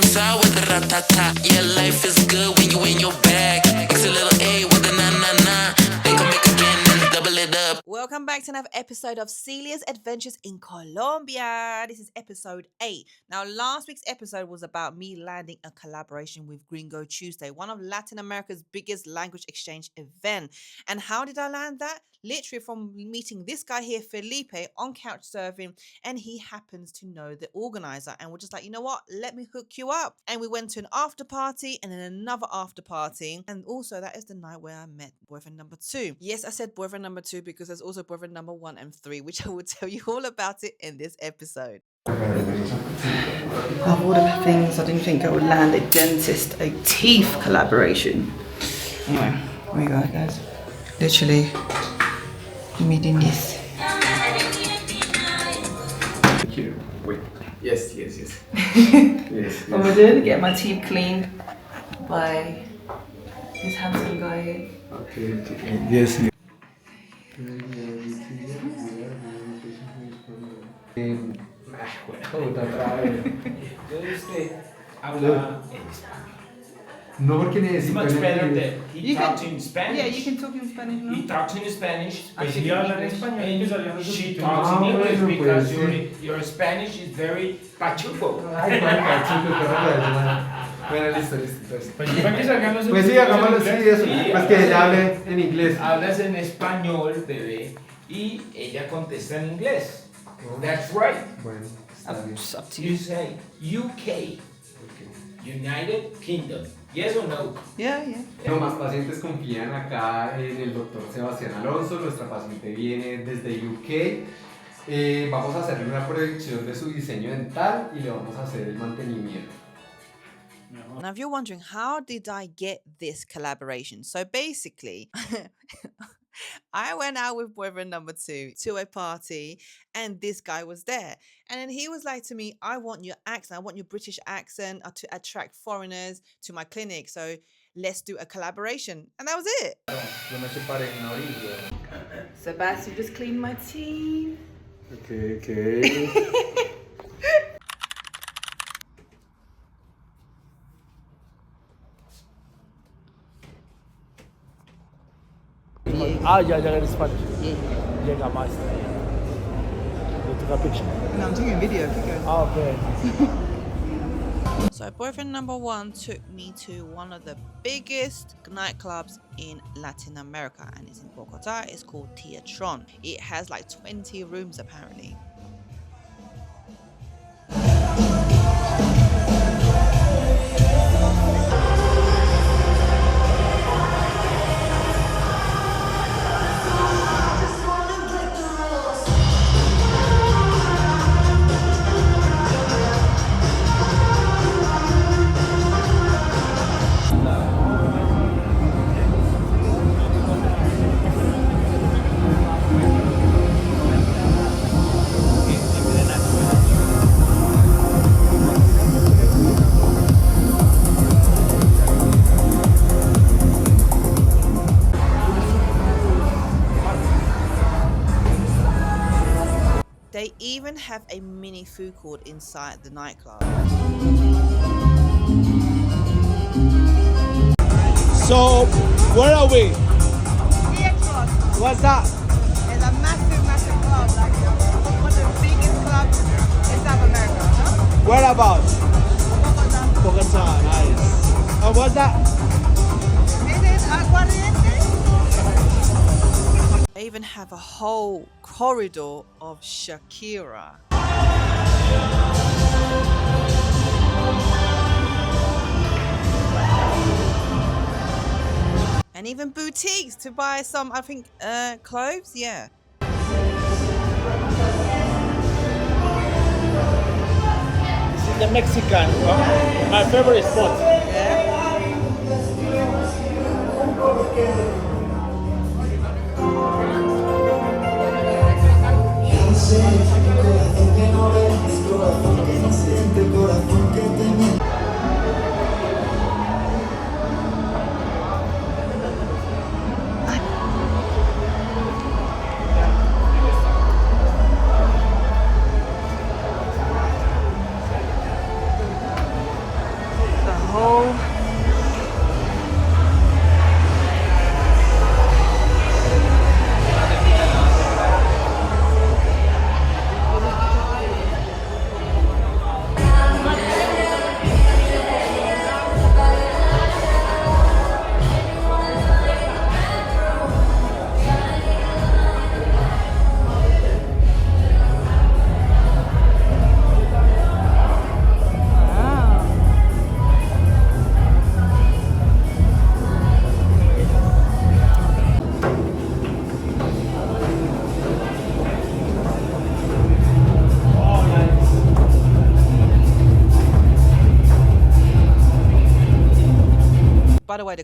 ça with the ratata. Yeah, life is good when you in your bag. Mix a little A with a na. They gon' make again and double it up. Welcome back to another episode of Celia's Adventures in Colombia. This is episode 8. Now, last week's episode was about me landing a collaboration with Gringo Tuesday, one of Latin America's biggest language exchange event. And how did I land that? Literally from meeting this guy here, Felipe, on couch surfing, and he happens to know the organizer. And we're just like, you know what? Let me hook you up. And we went to an after party and then another after party. And also that is the night where I met boyfriend number 2. Yes, I said boyfriend number 2 because there's also boyfriend number 1 and 3, which I will tell you all about it in this episode. Of all the things, I didn't think I would land a dentist, a teeth collaboration. Anyway, here we go, guys. Literally meeting this. Thank you. Wait. Yes. Yes. What we're doing, get my teeth cleaned by this handsome guy here. Okay. Yes. Habla No, porque It's necesito. much better that he You talks can- in Spanish. Yeah, you can talk in Spanish, no? He talks in Spanish. Pues sí, hablan español, ellos hablan And she español. talks in Ah, English bueno, because pues, your Spanish is very pachuco. Ay, bueno, chico, qué raro. Bueno, listo. Entonces. Pues para que salgan los Pues sí, hagámoslo así, eso. Sí, Pues que ella hable en inglés. Hablas en español, bebé, y ella contesta en inglés. That's right. Bueno, está bien. It's up to You you. say UK, United Kingdom. Yes or no? Yeah. No más pacientes confían acá en el doctor Sebastián Alonso. Nuestra paciente viene desde UK. Vamos a hacerle una proyección de su diseño dental y le vamos a hacer el mantenimiento. Now, if you're wondering, how did I get this collaboration? So basically, I went out with boyfriend number 2 to a party and this guy was there. And then he was like to me, I want your accent. I want your British accent to attract foreigners to my clinic. So let's do a collaboration. And that was it. Yo me separé en abril, güey. Sebastian just cleaned my teeth. Okay. Ya en Spanish. Llega más. You took a picture. No, I'm taking a video. Keep going. Okay. So boyfriend number 1 took me to one of the biggest nightclubs in Latin America, and it's in Bogota. It's called Teatron. It has like 20 rooms apparently. They even have a mini food court inside the nightclub. So, where are we? Teatron What's that? is a massive club, like one of the biggest clubs in South America. Huh? Whereabouts? Bogota. Bogota, nice. And what's that? This is Aguardiente. They even have a whole corridor of Shakira. And even boutiques to buy some, I think, clothes. Yeah. This is the Mexican, my favorite spot. Yeah.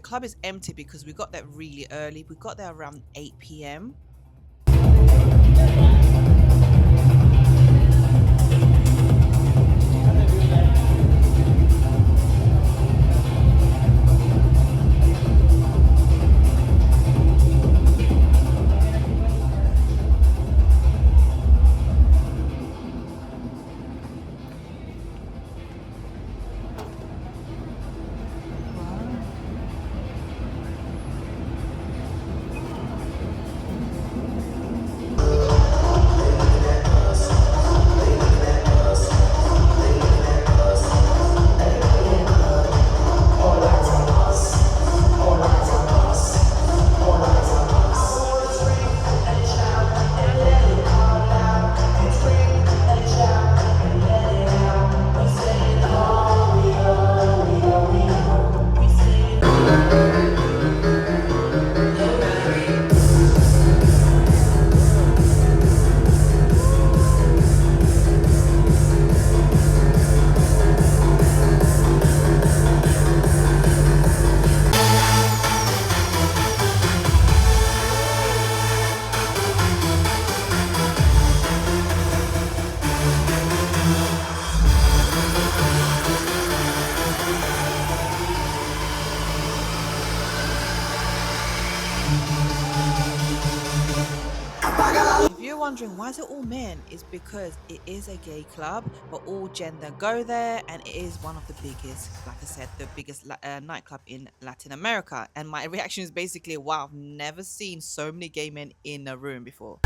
club is empty because we got there really early. We got there around 8 p.m. If you're wondering why is it all men, it's because it is a gay club, but all gender go there, and it is one of the biggest, like I said, the biggest nightclub in Latin America. And my reaction is basically, wow, I've never seen so many gay men in a room before.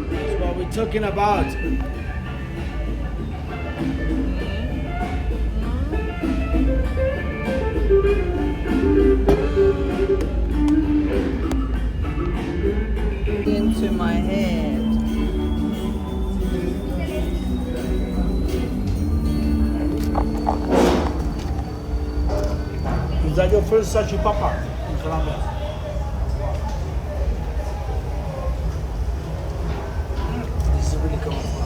That's what we're talking about. Into my head. Is that your first salchipapa in Colombia? This is really coming from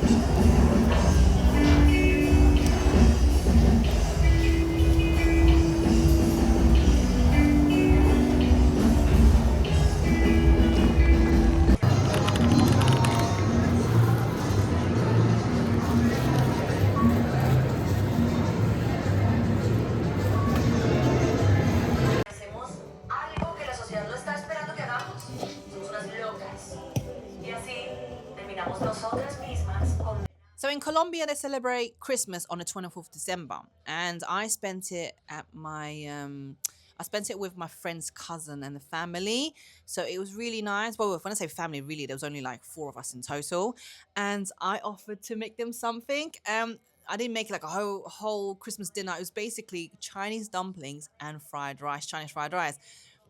So in Colombia, they celebrate Christmas on the 24th of December, and I spent it at I spent it with my friend's cousin and the family. So it was really nice. Well, when I say family, really, there was only like 4 of us in total, and I offered to make them something. I didn't make like a whole Christmas dinner. It was basically Chinese dumplings and fried rice, Chinese fried rice,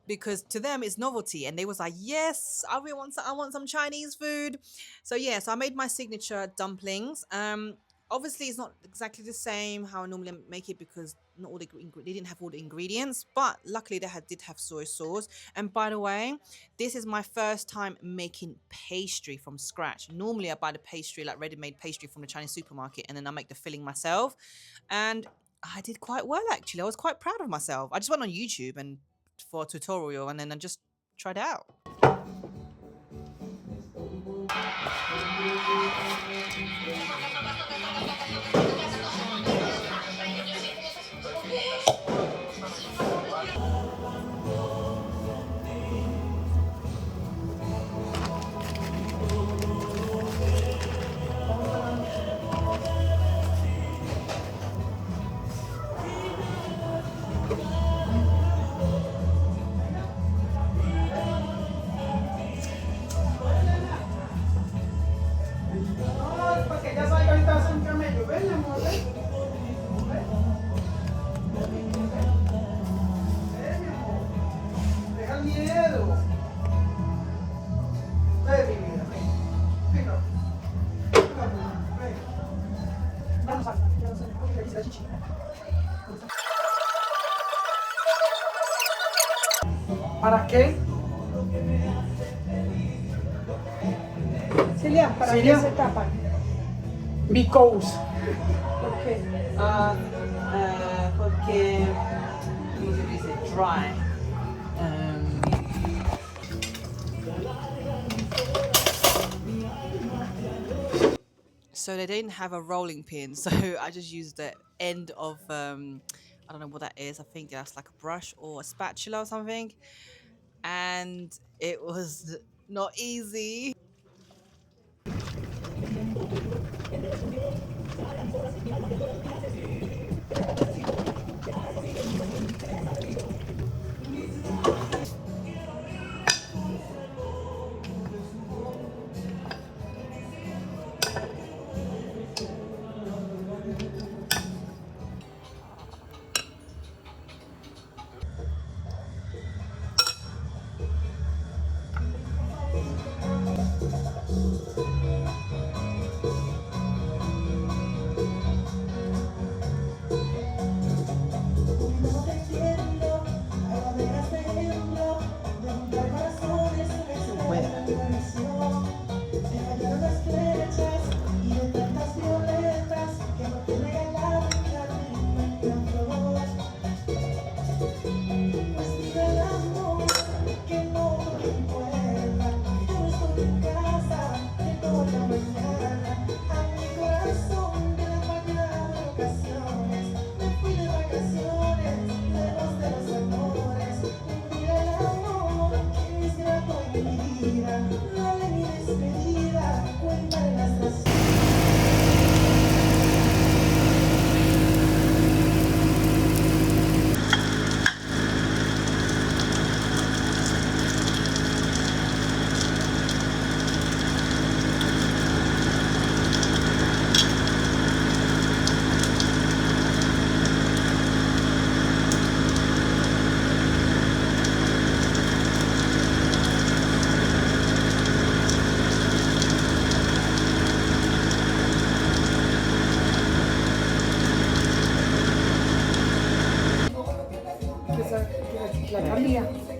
because to them it's novelty, and they was like, yes, I want some Chinese food. So yes, I made my signature dumplings. Obviously it's not exactly the same how I normally make it, because not all they didn't have all the ingredients, but luckily did have soy sauce. And by the way, this is my first time making pastry from scratch. Normally I buy the pastry, like ready-made pastry from the Chinese supermarket, and then I make the filling myself, and I did quite well actually. I was quite proud of myself. I just went on YouTube and for a tutorial, and then I just tried it out. Porque ya sabes que ahorita vas a un camello. Ven, mi amor, ven. Ven, mi amor. Deja el miedo. Ven, mi vida, ven. Venga. Ven. Vamos a la chichi. ¿Para qué? Celia, ¿para Celia. qué se tapan? Because. ¿Por qué? Porque ¿cómo se dice? Dry. So they didn't have a rolling pin, so I just used the end of I don't know what that is. I think that's like a brush or a spatula or something, and it was not easy.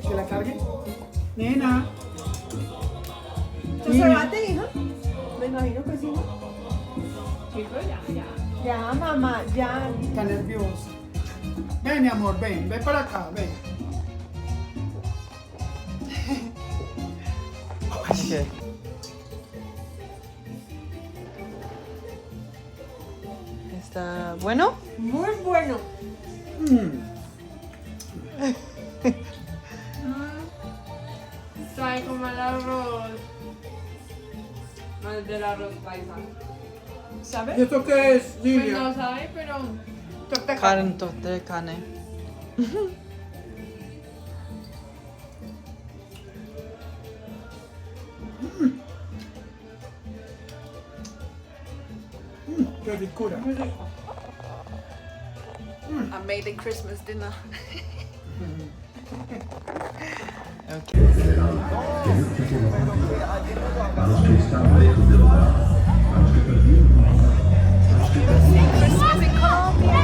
Que la cargue. Nena. ¿Tú se bate, hija? Venga, vino, pues, hija. Ya, mamá, ya. Está nerviosa. Ven, mi amor, ven para acá, ven. Okay. ¿Está bueno? Muy bueno. Sabe como el arroz. No es del arroz paisa. ¿Sabes? ¿Y esto qué es, Pues Lilia? no sabe, pero torta de Carne, torta de carne. Qué ricura. I made the Christmas dinner. Christmas in Colombia.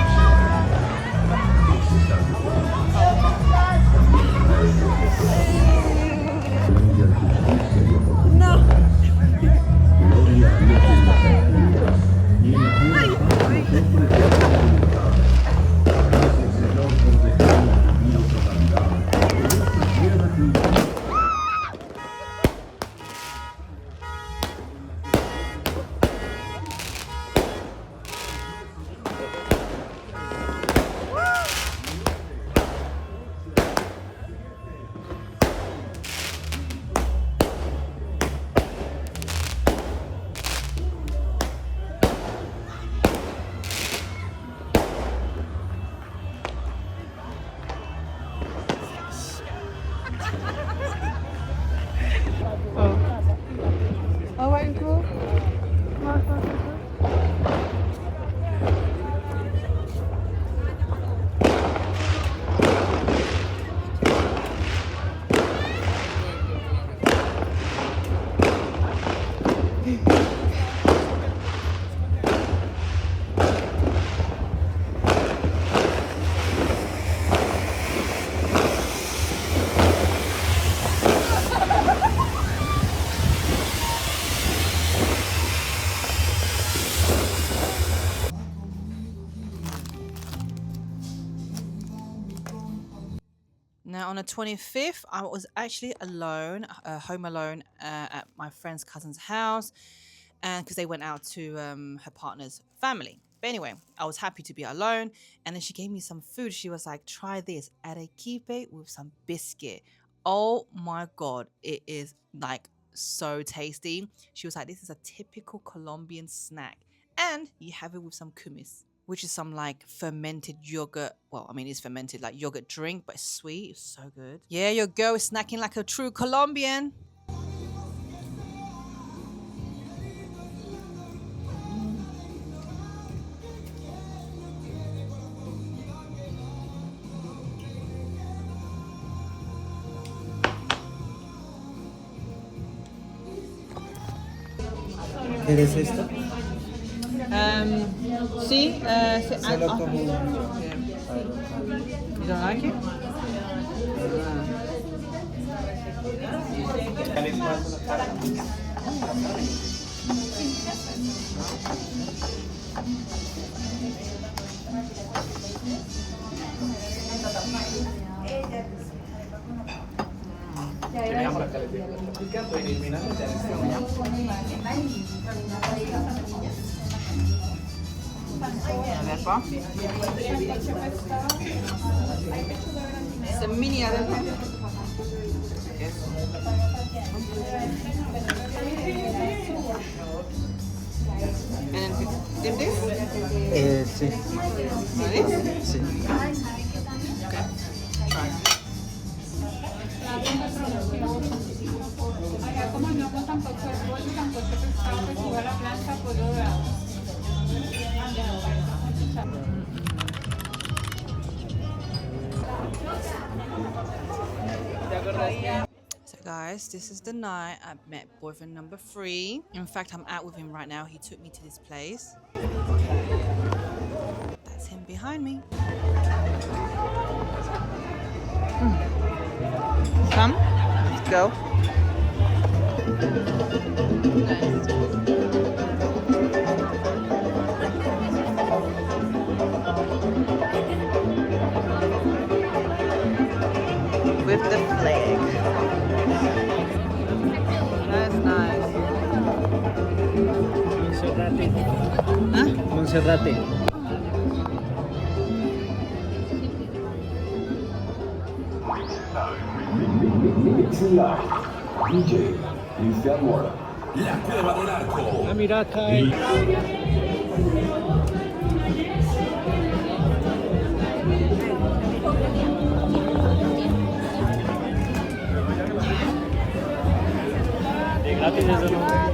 Oh, are you cool? Now, on the 25th, I was actually alone, home alone at my friend's cousin's house, and because they went out to her partner's family. But anyway, I was happy to be alone, and then she gave me some food. She was like, "Try this arequipe with some biscuit." Oh my god, it is like so tasty. She was like, "This is a typical Colombian snack, and you have it with some kumis." Which is some like fermented yogurt. Well, I mean, it's fermented like yogurt drink, but it's sweet. It's so good. Yeah, your girl is snacking like a true Colombian. ¿Quieres esto? Sí, Solo como... You don't like it? Arepa. It's a mini arepa. And dip this? Sí. Ready? Sí. Okay. Try. Acá como no con tampoco el pollo, tampoco el pescado, pues iba a la plancha, pollo dorado. So guys, this is the night I met boyfriend number 3. In fact, I'm out with him right now. He took me to this place. That's him behind me. Come, let's go. With the flag. That's nice. Monserrate. Huh? Monserrate. DJ Cristian Mora. Ah, mira acá. Latin eso no.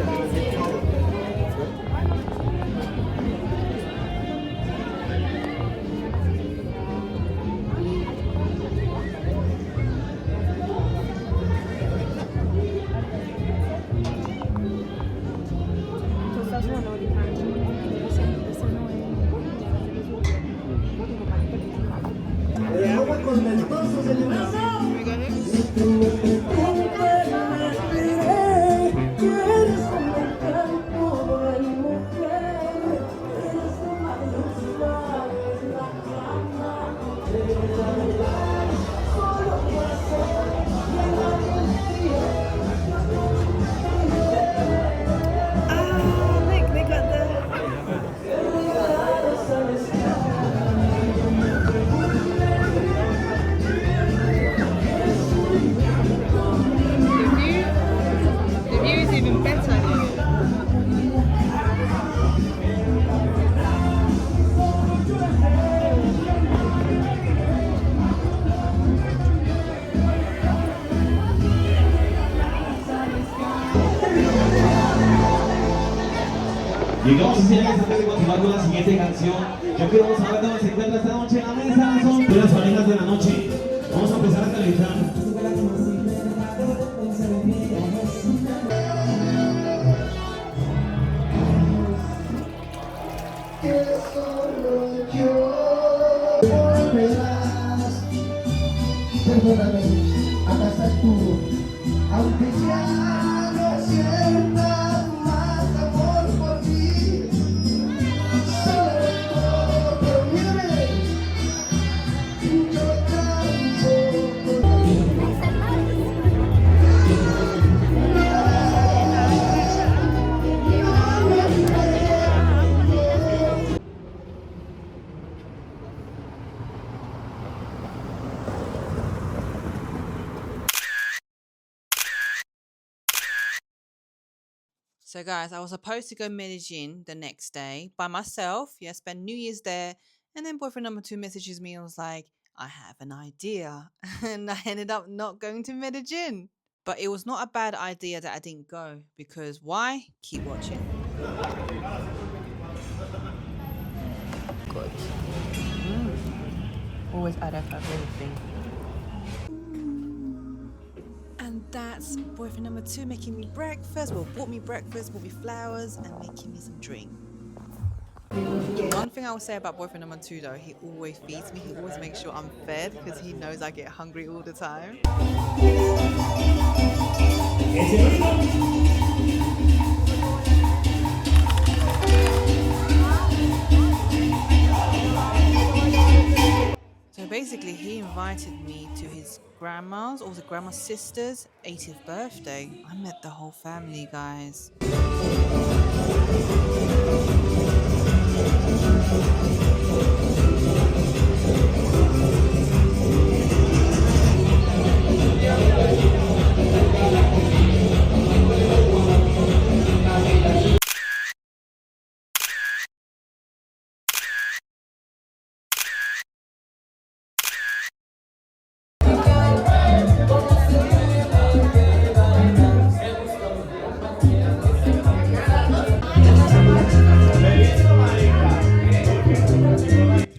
The view is even better here. Llegamos así a antes de continuar con la siguiente canción. Yo quiero saber dónde se encuentra esta noche en la mesa. Son de las parejas de la noche. Vamos a empezar a calentar. Perdóname, acá estás tú, aunque ya no sienta más amor por ti, sobre todo, mírame, yo tampoco. So guys, I was supposed to go Medellin the next day by myself. Yeah, spend New Year's there. And then boyfriend number 2 messages me and was like, I have an idea. And I ended up not going to Medellin. But it was not a bad idea that I didn't go. Because why? Keep watching. Good. Always add up everything. And that's boyfriend number 2 making me breakfast. Well, bought me breakfast, bought me flowers, and making me some drink. One thing I will say about boyfriend number 2 though, he always feeds me. He always makes sure I'm fed because he knows I get hungry all the time. So basically, he invited me to his grandma's, or the grandma's sister's 80th birthday. I met the whole family, guys.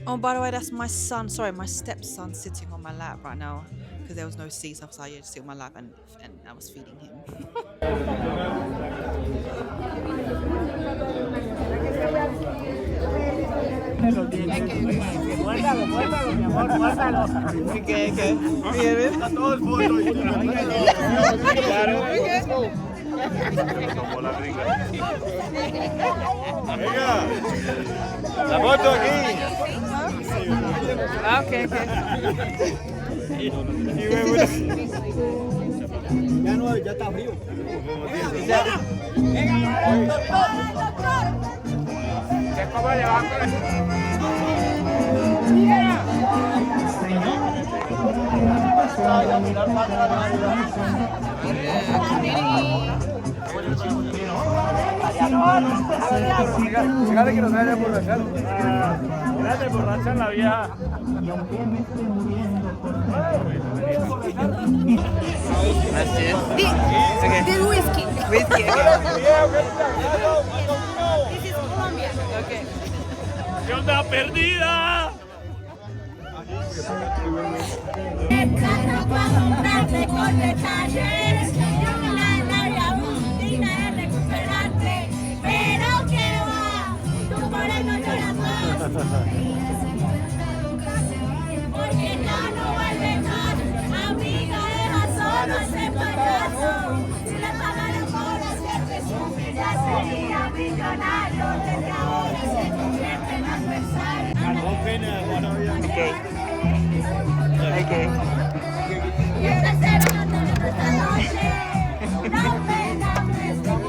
Oh, by the way, that's my son. Sorry, my stepson sitting on my lap right now because there was no seats. So I decided to sit on my lap and I was feeding him. Guárdalo, guárdalo, mi amor, guárdalo. Okay. Bien. Todo el fondo. Claro. Venga. La foto aquí. Okay. Ya no, ya está frío. Fíjate que no se vaya a emborrachar. Fíjate, emborrachan la vieja. That's it. The whiskey. Whiskey. This is Colombia. Okay. ¿Qué onda, perdida? Con detalles, una labia digna de recuperarte, pero que va, tu moreno llora más. Porque ya no vuelve más, amiga, deja solo ese payaso. Si le pagaran por hacerte sufrir, ya sería millonario. Desde ahora se convierte en adversario. Okay. Okay. Y esta será esta noche. No me llames como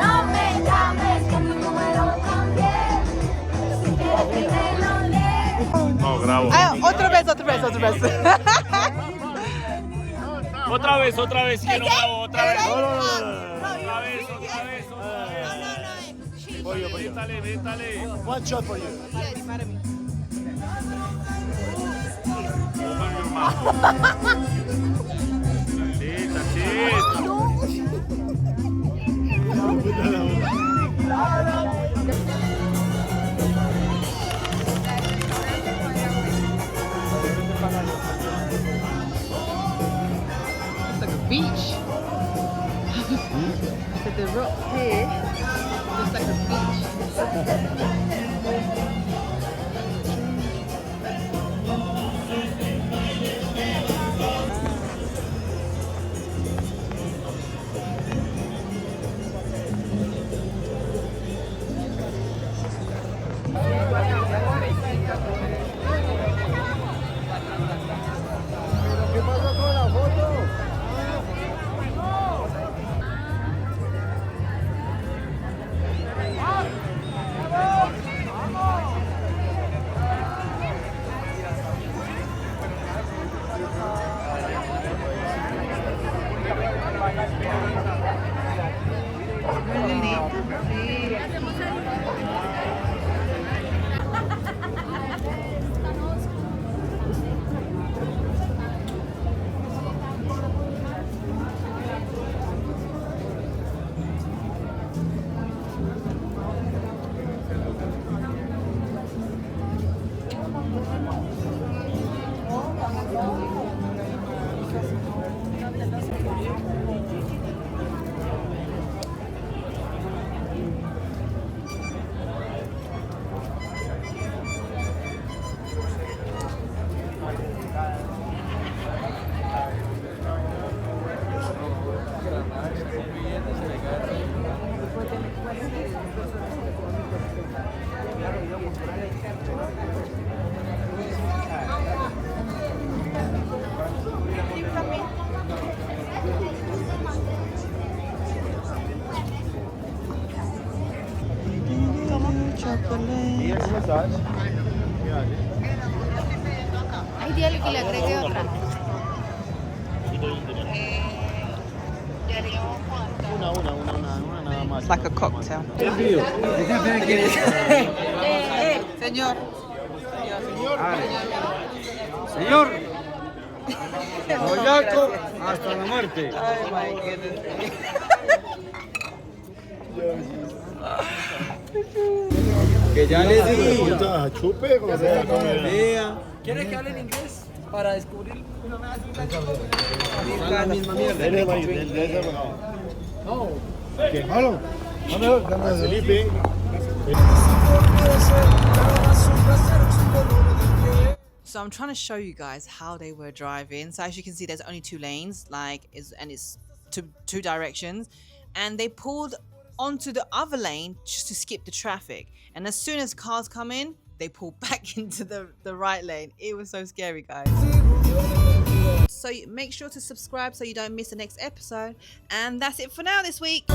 no me llames con tu número también. Si quieres dímelo leer. No, grabo. Ah, otra vez. Otra vez, que no grabo, otra vez. Métale. One shot for you. It's like a beach. Look at the rock here. Looks like a beach. ¿Qué pasó con la foto? Ay, dígale que le agregue otra. Una nada más. It's like a cocktail. Señor. Señor. Boyaco hasta la muerte. Oh my goodness. Que ya les digo. Chupe, como sea. ¿Quieres que hable en inglés para descubrir? Está la misma mierda. No. ¿Qué? ¿Halo? Felipe. So I'm trying to show you guys how they were driving. So as you can see, there's only 2 lanes, and it's two directions, and they pulled onto the other lane just to skip the traffic. And as soon as cars come in, they pull back into the right lane. It was so scary, guys. So make sure to subscribe so you don't miss the next episode. And that's it for now this week.